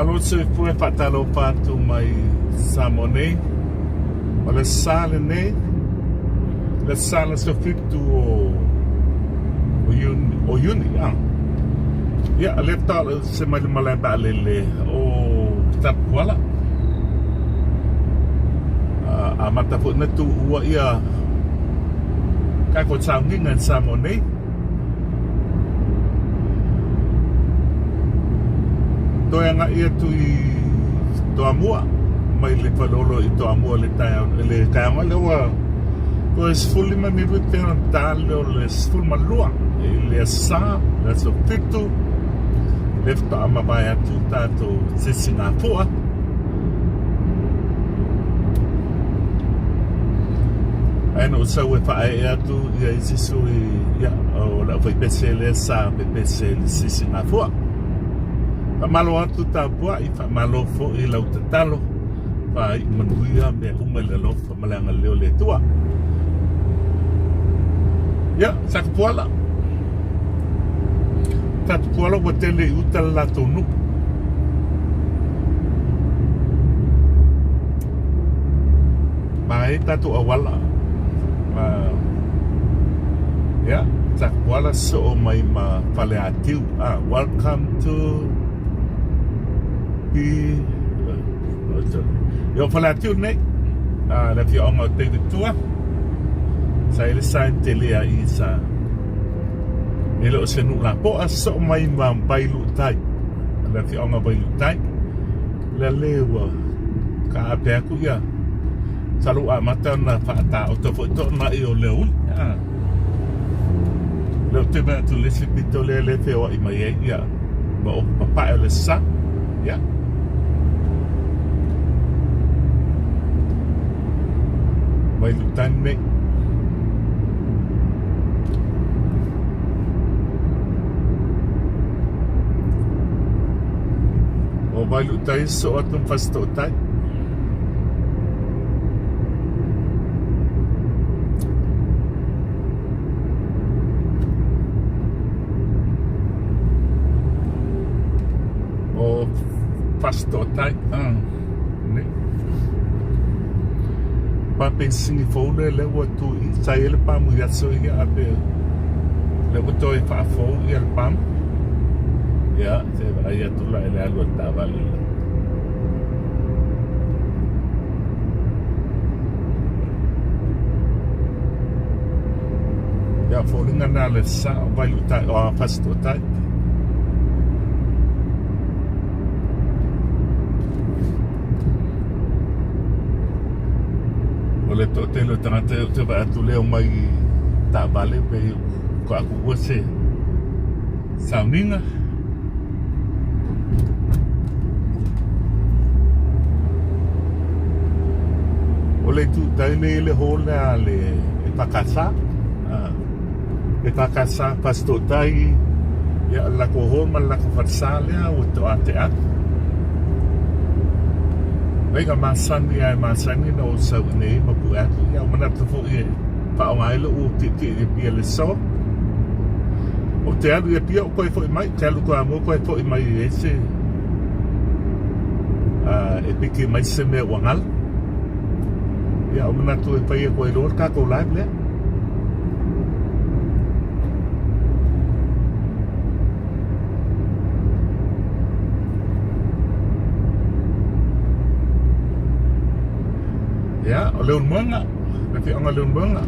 Malo se fue patalo patu mai samone. O le sale ne. Le sale se fitu o uni, Ya, le tala se malai ba le o tapuala. Amata fu na tu ua ia kako tsaungi ngan samone. Toia nga ia tu i toa mua mai le Faleolo i toa mua le kaonga le ua ko es fully maniru tena tale o le full malua le sa le so fitu le fta amabaya tu tato sisinga fua Aino sa we fa e atu ia isi sui ia o la fai pese le sa pese le sisinga fua malo atu tapua i fa malo fo i lau tatalo fa i manuia me umele lo fa malanga leo le tua ya sakpuala tatpuala wa tele uta la tonu mai tatu awala ya sakpuala so mai ma fale atiu welcome to Yo Faleolo ne la fi onga te tua sa ele sain telea i sa ele se nu la po aso mai ma bailu tai la fi onga bailu tai la lewa ka Apia ku ia salu a mata na fa ta o to foto na i o leu le te ba tu le sipito le fe o i mai ia ba o papa ele sa ya Vai lutar me o vai lutar isso o tu faz total o faz total né pa pensingi fo le watu i sa ele pa mu ya so ia ape le watu e fa fo ia pam ya se vai tu la ele algo tava ya fo linga na le sa vai lutar o faz total le to te lo tangate te va tu le mai ta vale pe ko aku se sauninga ole tu dai le hola le e pakasa pasto tai ya la ko homa la ko farsale o to ate at Vega masani no sa ne mapu atu ya mana tu fo e pa o ai lo o ti e le so o te alu e pia o koi fo mai te alu ko amo koi fo mai ese e piki mai se me wangal ya o mana tu e pa e ko e lor ka ko live le ya o leun manga na fi anga leun manga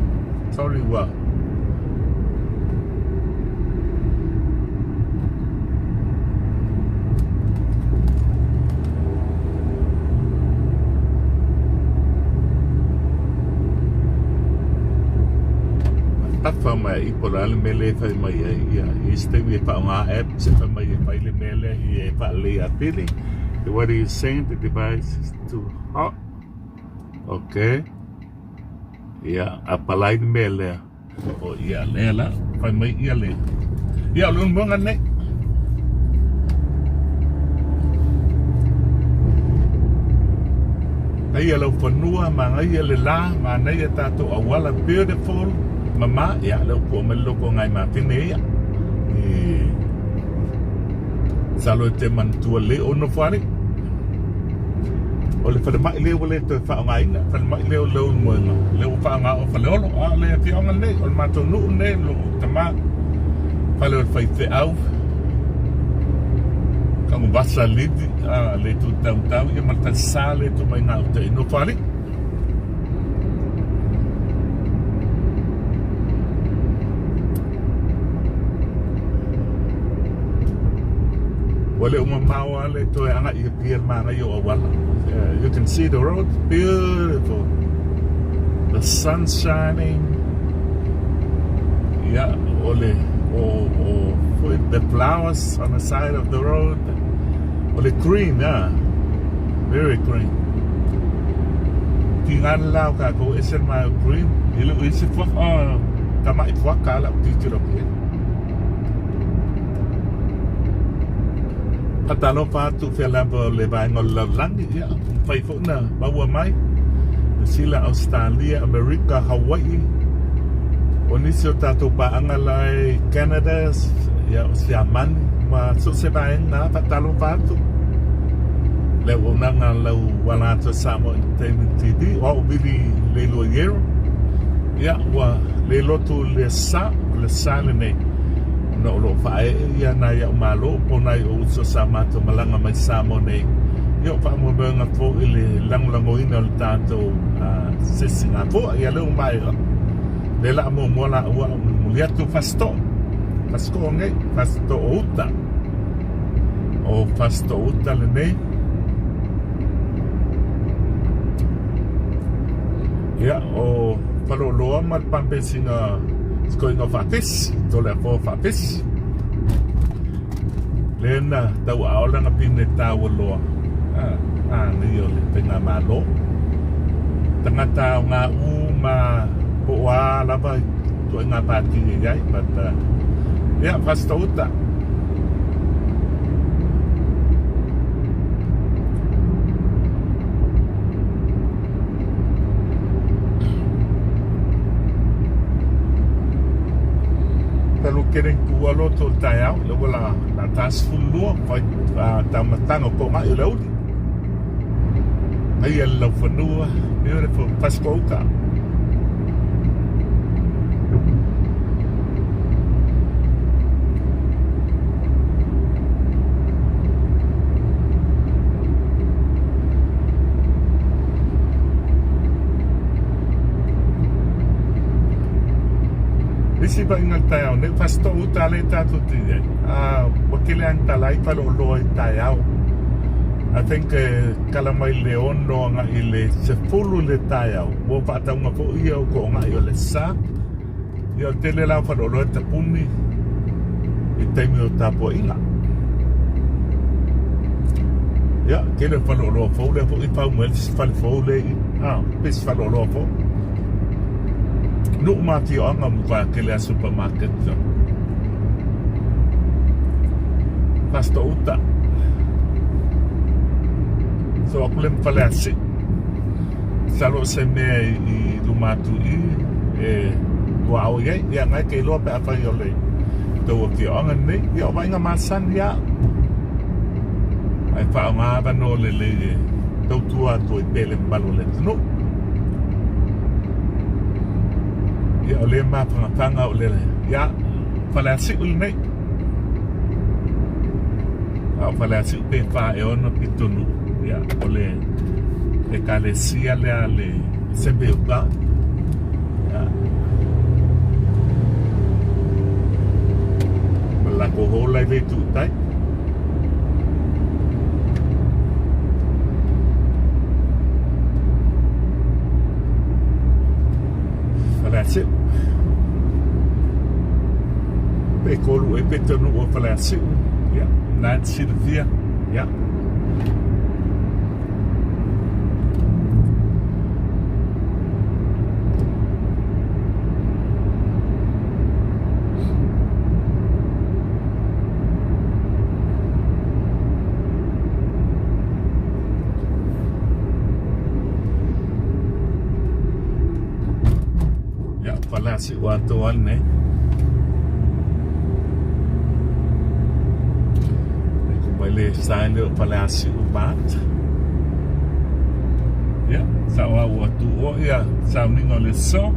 sorry wa tafa mai i porale mele fai mai ia este we pa nga app se fa mai fai le mele i fa le apili what are you saying the device is too hot okay ya apalai mele o ia lela fai mai ia le ia lun monga ne ai lo fanua ma ai le la ma nei tato awala beautiful mama ya lo po melo ko ngai ma tine ya salo te man tu le ono fare o le whalemai leo le te whaongaina, whalemai leo leo moenga, leo whaonga o Faleolo, a le whionga nei, o le mātou nuu nei, lo tamā, whale o le whaite au, kangu basa lidi, le tu tau, ia malta sa le tu mai ngā uta ino whali. Wale umamawa le to anga I pier manga yo awala. You can see the road, beautiful. The sun shining. Yeah, ole with the flowers on the side of the road. Ole green, yeah. Very green. Tingan lao ka ko isen ma green. Ilu isi fwa kama ifwa kala utitiro kia. Patalo patu fialabo le vai ngol langi ya fai fo na bawa mai sila Australia, America, Hawaii onisio tato pa angalai Canada ya siaman ma so se vai na patalo patu le wonanga lau wala to samo entertainment TV o bili le lo yero ya wa le lotu le sa le ne no lo fae ia na ia malo pona I o so samato malanga mai samo nei io fa mo benga fo ile lango ina il tanto se Singapore ia le mai le la mo mola wa muliato fasto ngai fasto uta le nei ia o palo loa mal pampesinga going off fatis to le po fatis lena tau aola nga pine tau loa ni yo le penga malo tangata nga uma po wala ba to nga pati yai but yeah fasto uta Kalau kering kualo to tayau le wala la tas fullo fa tamatanga ko ma yo laudi ai la fanua beautiful pascoca Isi ba ingal tayo ne fasto utale tato tiye wakile ang talay palo loy tayo I think kalamay leon no nga ile se fulu le tayo wo pata nga po iyo ko nga yo le sa yo tele la palo loy tapuni itay mi tapo ina ya kele palo lo fo le po ipa mwel fo le pis palo lo fo no mati o anga muka kele a supermarket Pasto uta so aku lem palasi salo se me I lumatu wow ye ya ngai ke lo pa fa yo le to ki anga ni yo vai nga masan ya ai fa nga ba no le to tua to pele mbalo le no ya ole ma panga ole ya palasi ul nei palasi pe fa e ono pitunu ya ole e kalesia le ale sembe uba ya la ko hola le tu tai palasi pe kolu e pitunu o palasi ya Nancy Sylvia ya palasi watuan le sign le palasi ubat Ya, sawa waktu ya, sounding oleh so.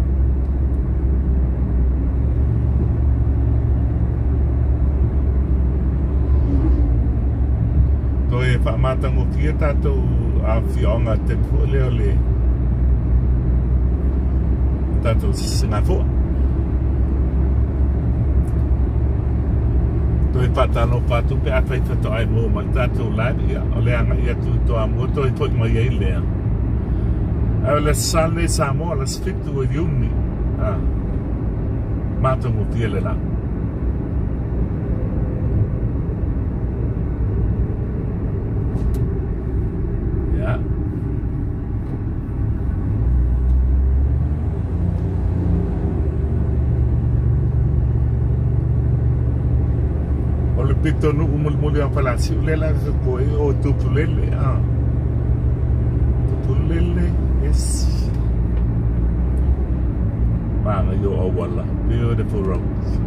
Toi fa matang o kia tatou a fionga te fu le tatou Singapore. Toi patalo patu pe atai tato ai mo ma tatou lani ya ole anga ia tu to amo toi toi mai ai le. Ole sale samo la scriptu o yuni. Matang o kia le la. Pito no umul-muli ang palasyo lela ko o tupulele tupulele yes mga yo wala beautiful roads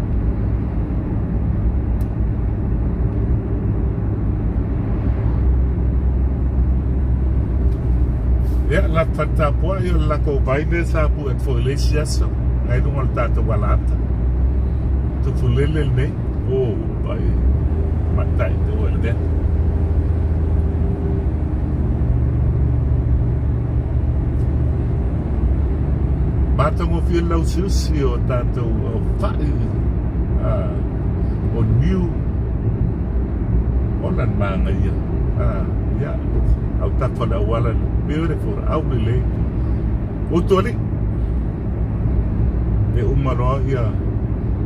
ya la patapua yo la ko baile sa pu et folesiaso ngai dungal tato walata tupulele ne oh bai matai tu ada. Matang o feel lau susi o tato o fai o new olan mga ya ya au tato da wala beautiful au bile utoli e umaro ya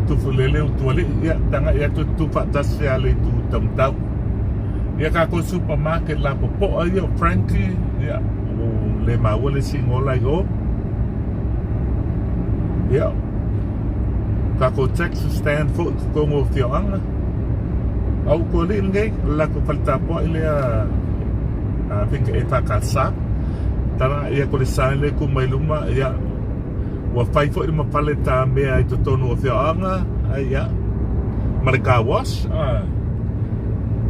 tu fulele utoli ya tanga ya tu patas ya le tu tamtau ya ka ko supermarket la po ayo Frankie ya le mawale singola yo ya ka ko Texas stand for ko mo fianga au ko le ngai la ko falta po ile a think eta casa tara ya ko le sale ko mai luma ya wa fai fo ima paleta me ai to tonu o fianga ai ya marka wash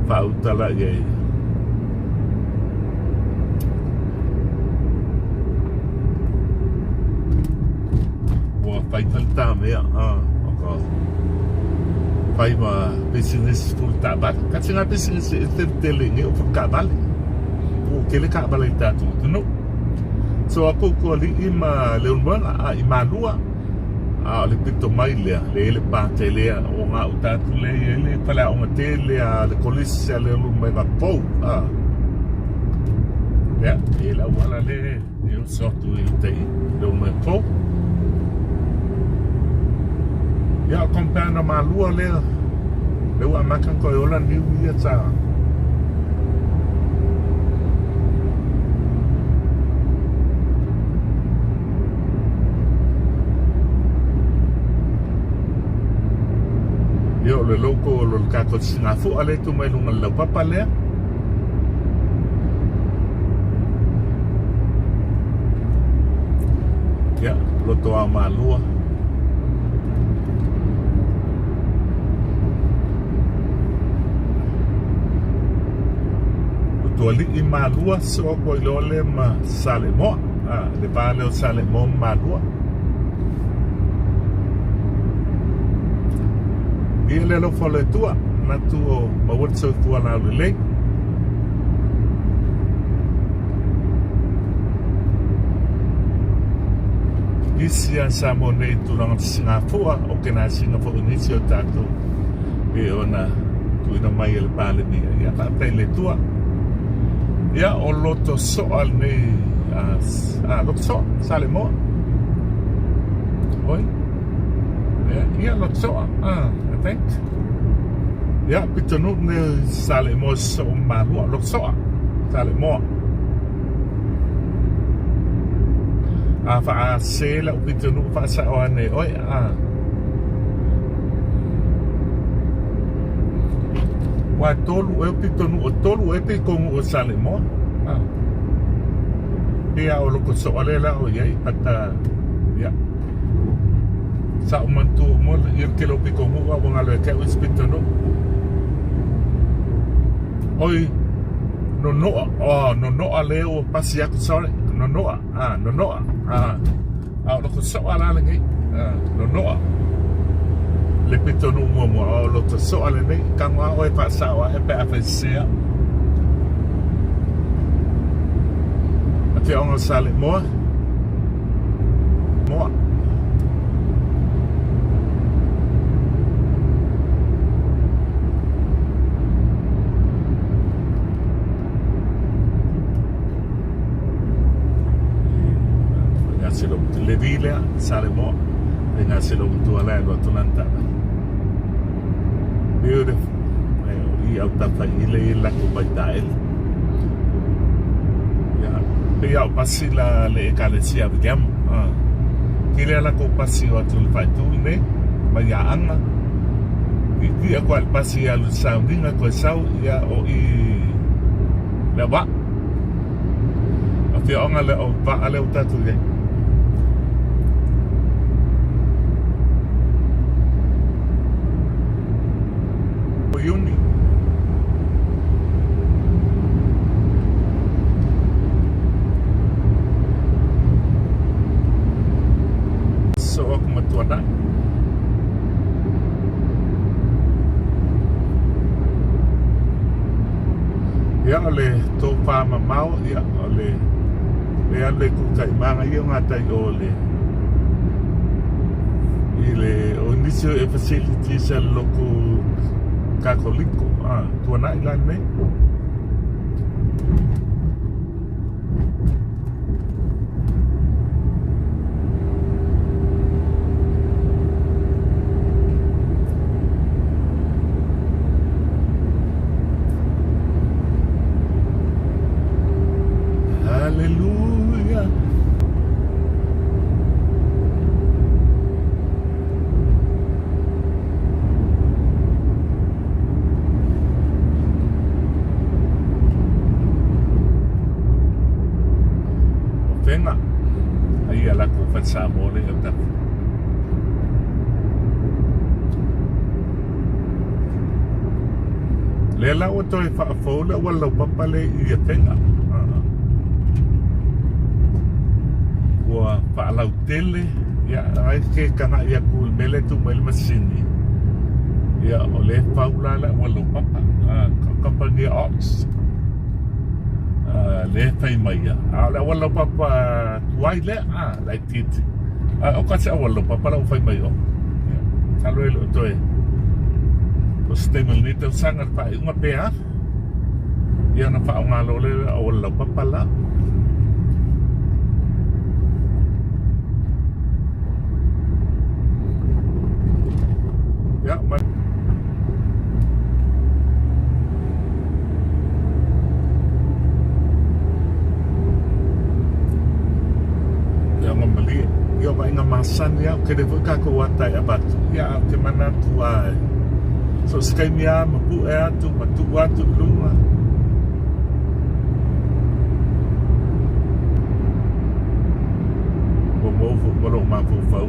fa utala ye wa fai falta me ok fai ma business full tabat katinga business telinge o kabal o kele kabal ita tu no. So aku ko li ima leunwan imanua le pito mai le pate le o nga utatu le pala o tele le kolisia le lu mai va po ya la wala le eu sortu e tei le mai po ya compana malua le wa makan ko yola ni ya ta yo le loko lo kako singafu ale tu mai lunga la papa le ya lo to amalua to ali imalua so ko le ma salemo le pale o salemo malua ile lo fole tua na tuo mawatso tua na le isi an samone tu na Singapore o ke na Singapore ni sio tato e ona tu na mai el pale ni ya ta le tua ya o loto so al ne lo so sale mo oi ya lo so ya pitonu ne sale mo so malu lo so sale mo fa se la pitonu fa sa one oi wa tolu e pitonu o tolu e pe con o sale mo ya o lo ko so ale la o ye pata ya sa umantu mo ir ke lo piko mo wa ngalo ke o spito no oi no ale o pasia sorry nonoa nonoa au lo so ala ngi nonoa le pitonu mo lo to so ala nei kangwa o pa sa wa e pe afesia ate on sale mo le vile sale mo e nasi lo tu ala lo tulanta beautiful i au tapa ile la ko baitael ya pe au pasila le kalesia bigam kile la ko pasi o tul fatu ne maya anga ki ko al pasi al sounding ko sau ya o i la ba afi onga le o ba ale utatu ge Uni. So ako matuwa ya ole to pa mamao ya ole le ku kai manga yo ngata ole ile onisio e facilities al loco Catholico, tuana ilan me. Hallelujah. Venga, ahí a la confesamos le está. Le la auto e fa fola wala papa le I tenga. Wa fa la tele ya ai que kana ya kul mele tu mel masini. Ya ole faula la wala papa company ox. Le fai maya ala wala papa tuai le like it o ka sa wala papa la fai mayo talo el to e o stemel ni tel sangar pa unha pea ya na fa unha lo le wala papa la ya man yo ba inga masan ya ke de ka ko wata ya bat ya ke mana tua so skai mia mapu e atu matu watu luma mo ma fu fau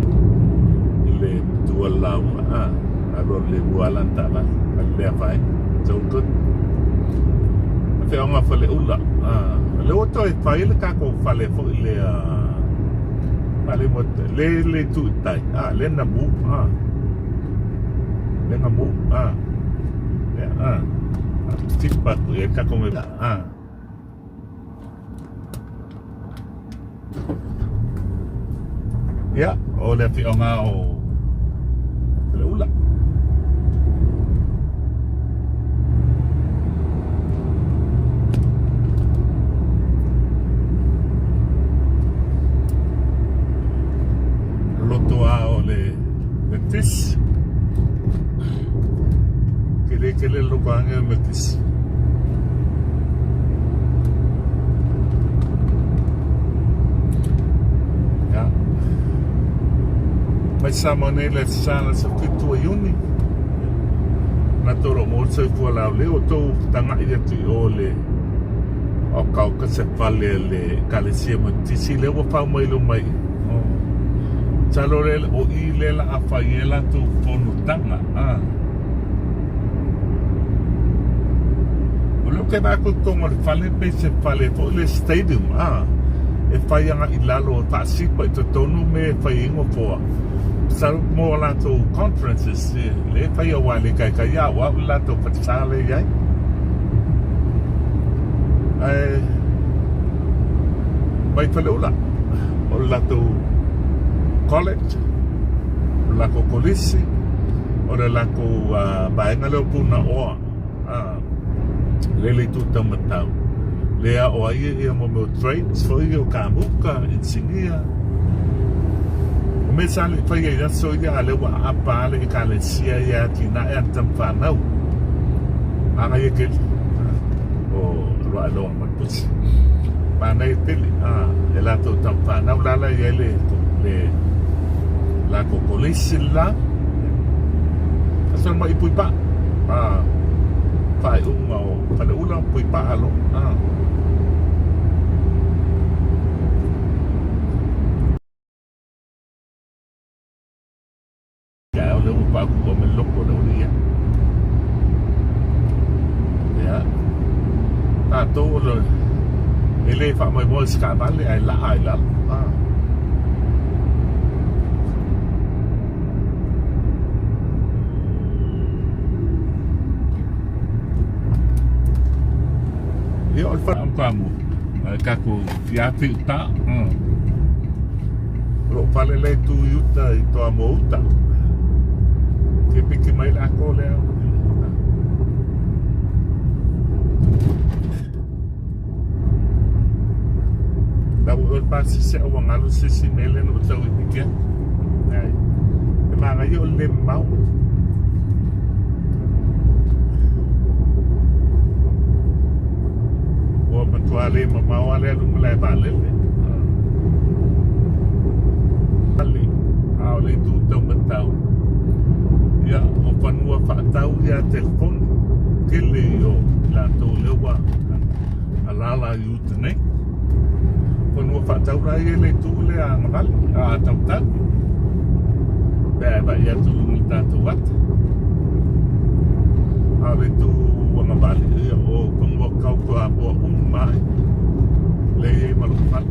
le tua lau alo le bualan tala le fai so good fe nga fale ula le oto e fai le ka ko fale fo le Vale, le tu tai le na mu le na mu tik pat ya ka come ya o le fi onga o le ula metis kele lukangnya metis ya mas samone le sala sa fitu yuni natoro mo se fu la le o to tanga ia ti ole o ka ka se fale le kalesia metisi le wo fa mai lo mai Salorel o ile la afaiela tu fonutanga o lo que va con el fale pe se fale fo le stadium e whai anga I lalo o tāsipa I to tonu me whai ingo poa. Sa mo lato conferences le whai a wale kai kai a wa lato patisale iai. Mai Faleolo o lato college, o lako kolisi, o le lako baenga leo puna oa. Lele tu tamatau. Lea o aia ia mo meu trades, foi o kamuka, insinia. O me sale whai ia so ia le wa apa le I kale sia ia tina e antam whanau. Anga ia keli. O roa loa matusi. Mana I tele, e lato tam whanau lala ia le lako kolisi la. Asan ma ipui pa. Pai unga o Faleolo pui pa alo. Ya o le upa ku o me loko le uria. Ya. Tato lo ele fa mai mo ska vale ai la. Ia o wha kamu kako fiafi uta ro pale le tu yuta I toa mo uta ke piki mai la ko leo da o pasi se o ngalo se mele no tau I piki ai e manga yo le mau o matuale mamawale lumle balele ali ao le tu tau matau ya o panua fatau ya telefon kele yo la to lewa alala yutne panua fatau ra le tu le angal a tau tau ba ya tu ngita tu wat ao le tu ma vale o como kau ko a bo mai le malu fal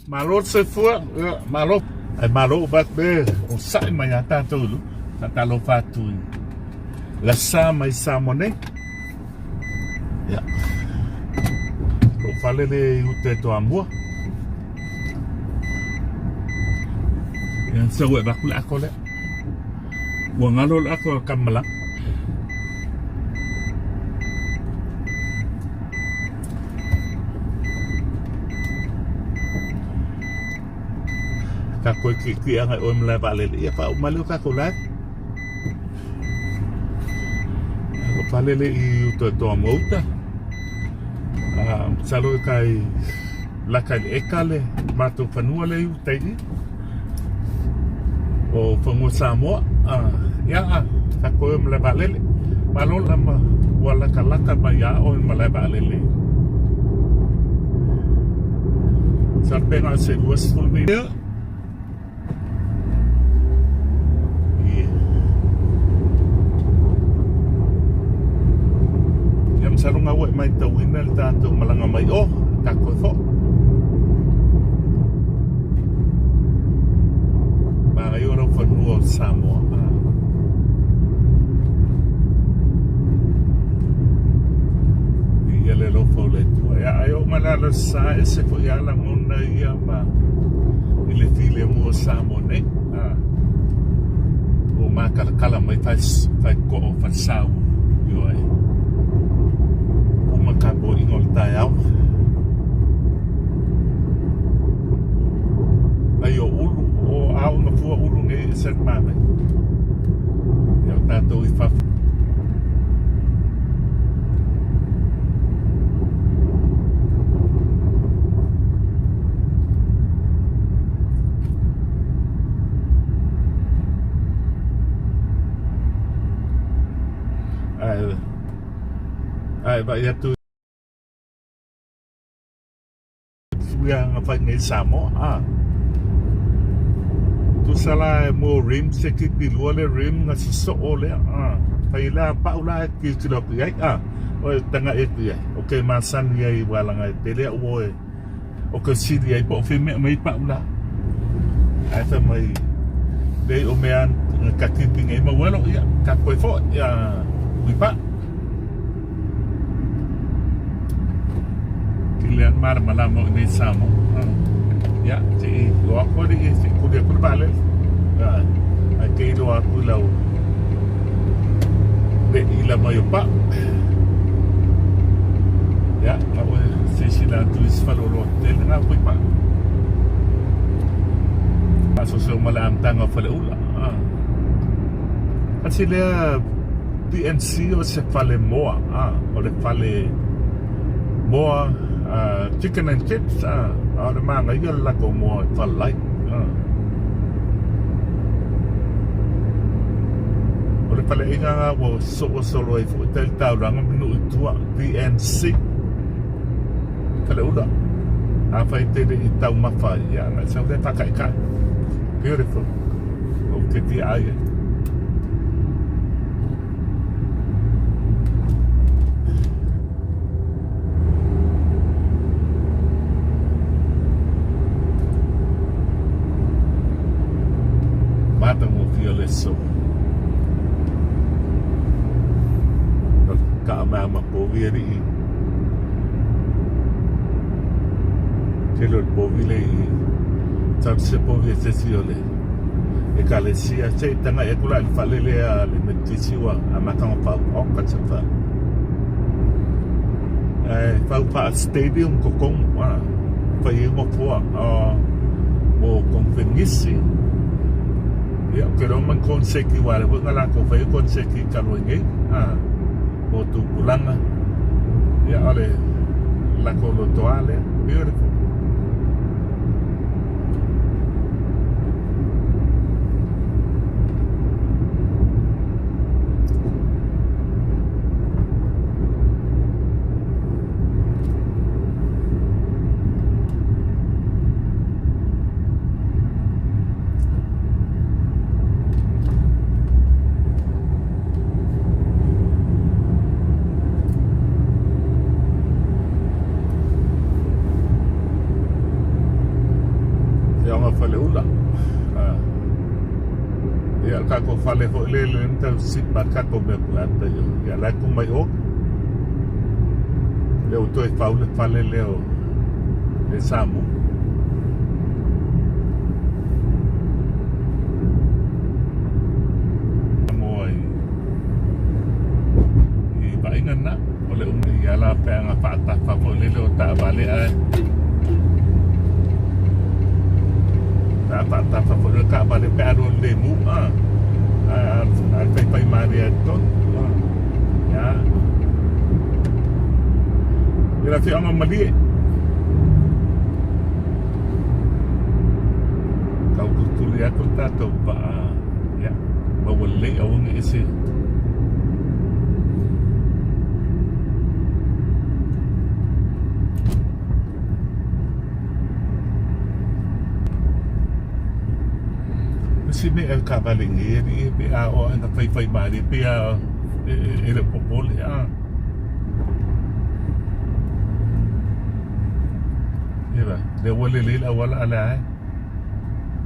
Malo se fua, malo. Ai malo bat be, o sai mai ata tolu, tata lo fatu. La sa mai sa mone. Ya. Lo fale le ute to ambua. Yang sewe bakul ako le. Wangalol ako kamala. Kako ki ang o mla balel ia pa malu kako la ko palele I to mouta salo kai la kai ekale mato fanua le utai o fango samo ya kako mla balel malo lama wala kalaka ba ya o mla balel sarpenga se was full video. Sarong awet mai tawina le tatou malanga mai tako fo. Mga yun ang fanua Samoa. Iya le lofo le tua. Ayo malala sa ese po yala muna iya ma. Ile file mo Samoa ne. O makalakala mai fai ko o fasaw. Yo ay. Kako ingol tayo ayo ulu o au na fua ulu nge set mame yung tato ifaf ay ba yato yang apa ngai samo tu salah mo rim sekit di luar le rim ngasi so ole paila paula ki kilo ki o tanga itu ya okay masan ya wala ngai tele o o ke si dia po fe mai paula ata mai dei o mean kaki pingai ma walo ya ka ko fo ya wipa Kilian mar malamo ni samo. Ya, si lo ako di si kudia ko bale. Ay kay lo ako law. De ila mayo pa. Ya, ako si sila tulis Faleolo hotel na po pa. Paso sa malam tanga Faleolo. At sila PNC o se fale moa. O le fale moa chicken and chips ada mana yun la ko mo falai ore pala inga wo solo e fu tel tau ranga minu tua PNC kala uda apa ite de itau mafa ya na sa de pakai ka beautiful okay di aye Matang mo fioleso. Kaamama po viri. Kelor po vile. Tapse po vile sesiole. E kalesia se tanga e kula falele a le metisiwa amatang pa okatsa. Pau pa stadium kokong pa yemo po mo konfengisi. Ya, pero man konseki wala ko ngala ko fay konseki kalonge o tu kulanga ya ale la colotoale beautiful Ia kako fale ho lele nta sipa kako me planta yo. Ia la ku mai o. Leo to e faule fale leo. Le samu. Moi. I baina na. Ole ia la pe nga fata fa ho lele o ta vale ai. Tak apa kat pada peron demo pai Maria tu ya dia fi ama mali kau kuliah tu tak tahu ya bawa le awang isi si me el cavalieri pe a o na fai mari pe a ele popole ira de wale le la wala ala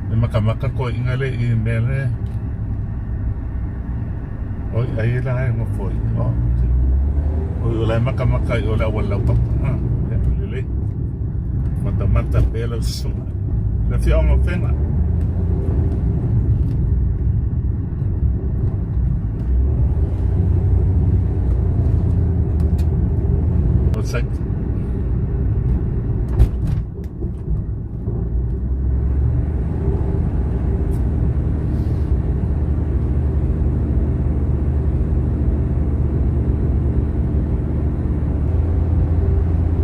me makamaka ko ingale I mele oi ai la mo foi o la makamaka o la wala pa le mata pela so la fi ama fena Sek.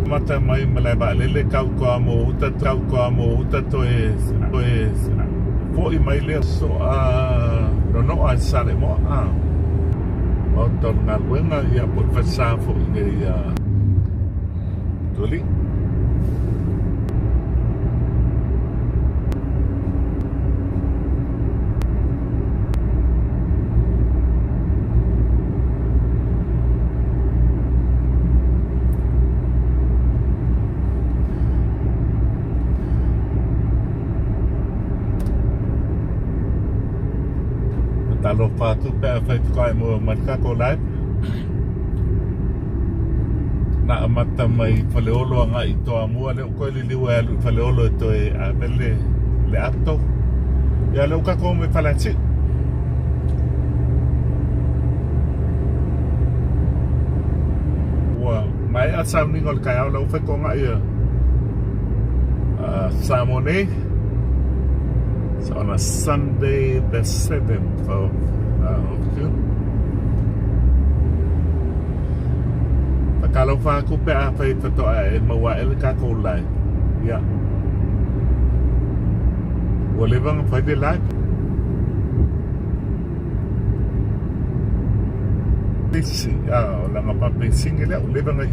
Mata mai malaba lele kau ko amo uta to fo I mai le so no sale mo o torna buena ia por pasar fo ia Tuli. Talo patu pe fai kai mo marka ko live. Na amata mai Faleolo nga ito amua leo koe li liwa alu Faleolo ito abele le ato ya leo kako me falansi wa mai asam ningol kaya leo fe ko nga ia Samone so on a Sunday the 7th of June. Kalau aku pe apa itu tu mawa el kako lai ya boleh bang pada live bisi orang apa bisi ni lah boleh bang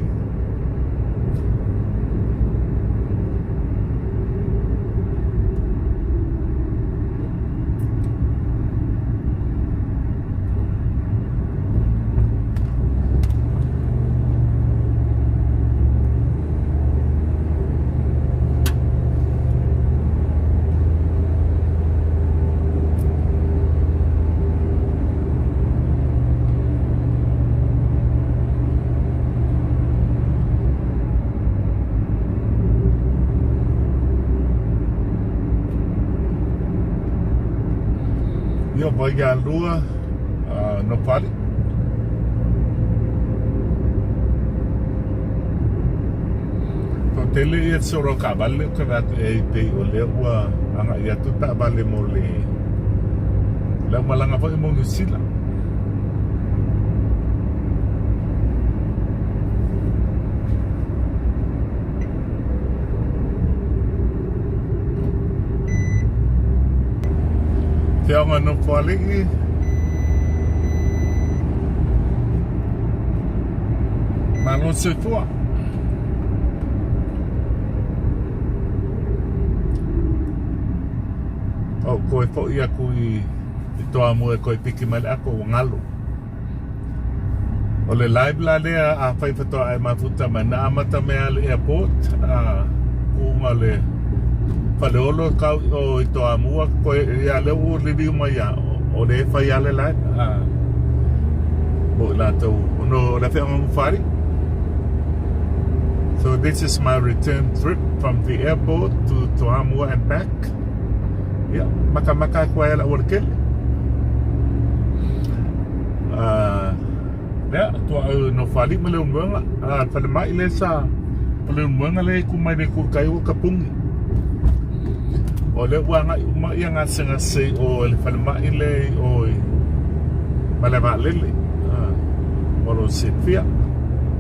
Io voglio a lua no pali to tele e soro cavalle che va te o le wa anga ia tu ta vale mo le la malanga fa mo sila Tianga no pali Malo se tua koe po ia kui I toa mua koe piki male ako ngalo o le live la lea a whai whatoa ai mafuta mai na amata mea le airport kuma le Faleolo kau o ito amua ko ya le o le di mai ya o le fa ya le la bo la to no la fe on fari. So this is my return trip from the airport to Toamua and back. Yeah, maka ko ya la workel. Ya, to no fali mele unga fa mai le sa mele unga le ku mai de ku kai o kapung. O le wanga uma ia ngase o le falmai le o malava lele o lo sifia